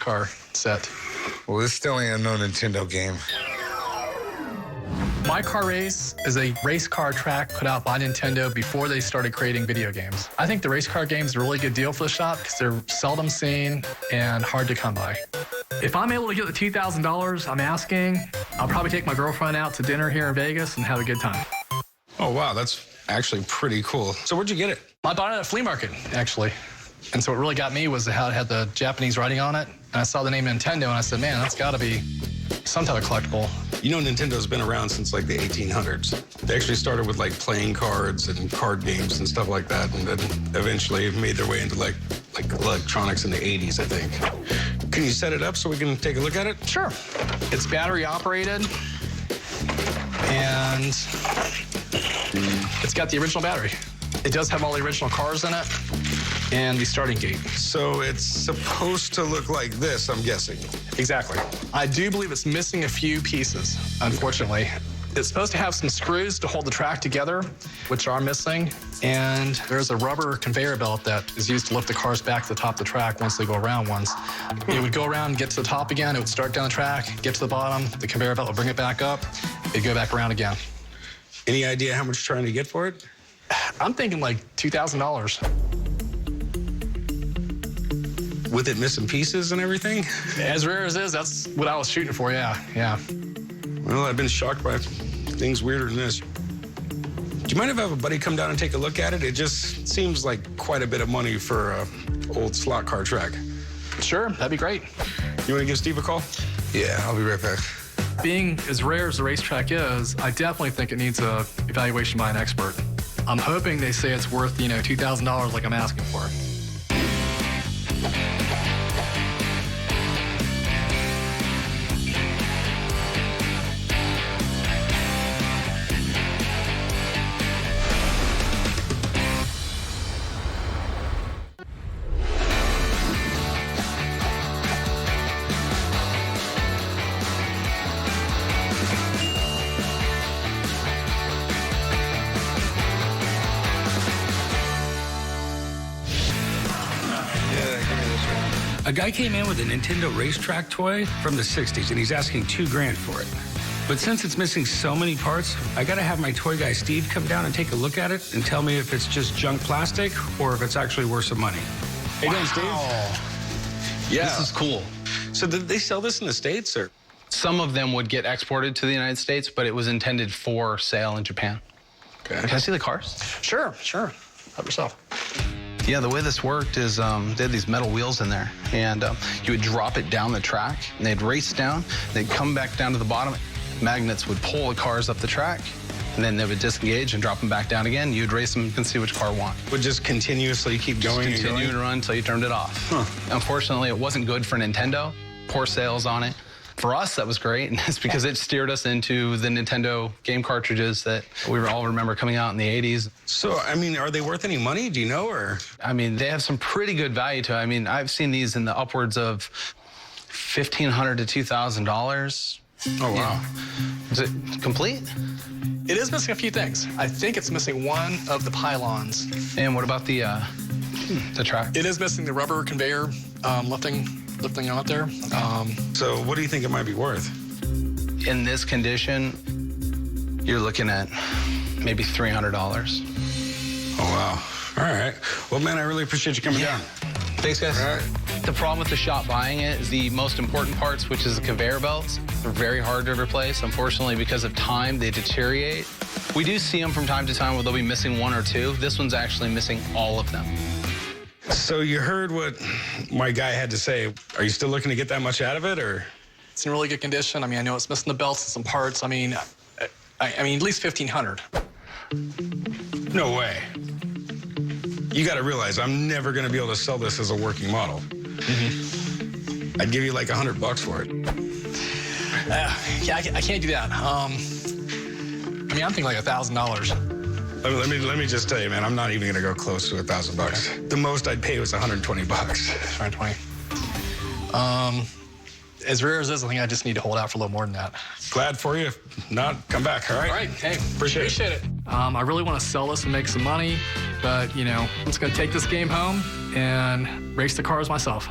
car set. Well, this still ain't no Nintendo game. My Car Race is a race car track put out by Nintendo before they started creating video games. I think the race car game is a really good deal for the shop because they're seldom seen and hard to come by. If I'm able to get the $2,000 I'm asking, I'll probably take my girlfriend out to dinner here in Vegas and have a good time. Oh, wow, that's actually pretty cool. So where'd you get it? I bought it at a flea market, actually. And so what really got me was how it had the Japanese writing on it. And I saw the name Nintendo, and I said, man, that's got to be some type of collectible. You know, Nintendo's been around since like the 1800s. They actually started with like playing cards and card games and stuff like that, and then eventually made their way into like electronics in the 80s, I think. Can you set it up so we can take a look at it? Sure. It's battery operated, and it's got the original battery. It does have all the original cars in it and the starting gate. So it's supposed to look like this, I'm guessing. Exactly. I do believe it's missing a few pieces, unfortunately. It's supposed to have some screws to hold the track together, which are missing, and there's a rubber conveyor belt that is used to lift the cars back to the top of the track once they go around once. It would go around and get to the top again, it would start down the track, get to the bottom, the conveyor belt would bring it back up, it'd go back around again. Any idea how much you're trying to get for it? I'm thinking like $2,000. With it missing pieces and everything? As rare as it is, that's what I was shooting for, yeah. Well, I've been shocked by things weirder than this. Do you mind if I have a buddy come down and take a look at it? It just seems like quite a bit of money for an old slot car track. Sure, that'd be great. You want to give Steve a call? Yeah, I'll be right back. Being as rare as the racetrack is, I definitely think it needs a evaluation by an expert. I'm hoping they say it's worth, $2,000 like I'm asking for. A guy came in with a Nintendo racetrack toy from the 60s, and he's asking $2,000 for it. But since it's missing so many parts, I gotta have my toy guy Steve come down and take a look at it and tell me if it's just junk plastic or if it's actually worth some money. Hey, doing, Steve? Yeah. This is cool. So did they sell this in the States, or? Some of them would get exported to the United States, but it was intended for sale in Japan. Okay. Can I see the cars? Sure. Help yourself. Yeah, the way this worked is they had these metal wheels in there, and you would drop it down the track, and they'd race down, they'd come back down to the bottom. Magnets would pull the cars up the track, and then they would disengage and drop them back down again. You'd race them and see which car won. Would just continuously keep going and Continue going? to run until you turned it off. Unfortunately, it wasn't good for Nintendo. Poor sales on it. For us, that was great, and it's because it steered us into the Nintendo game cartridges that we all remember coming out in the 80s. So, I mean, are they worth any money? Do you know, or? I mean, they have some pretty good value to it. I mean, I've seen these in the upwards of $1,500 to $2,000. Oh, wow. Yeah. Is it complete? It is missing a few things. I think it's missing one of the pylons. And what about the track? It is missing the rubber conveyor lifting on it there. So what do you think it might be worth? In this condition, you're looking at maybe $300. Oh, wow. All right. Well, man, I really appreciate you coming down. Thanks, guys. All right. The problem with the shop buying it is the most important parts, which is the conveyor belts. They're very hard to replace. Unfortunately, because of time, they deteriorate. We do see them from time to time where they'll be missing one or two. This one's actually missing all of them. So you heard what my guy had to say. Are you still looking to get that much out of it, or? It's in really good condition. I mean, I know it's missing the belts and some parts. I mean, at least $1,500. No way. You got to realize I'm never going to be able to sell this as a working model. I'd give you like $100 for it. Yeah, I can't do that. I mean, I'm thinking like $1,000. Let me just tell you, man, I'm not even going to go close to $1,000. Okay. The most I'd pay was $120. 120. As rare as this, I think I just need to hold out for a little more than that. Glad for you. If not, come back, all right? All right, hey, Appreciate it. I really want to sell this and make some money, but, I'm just going to take this game home and race the cars myself.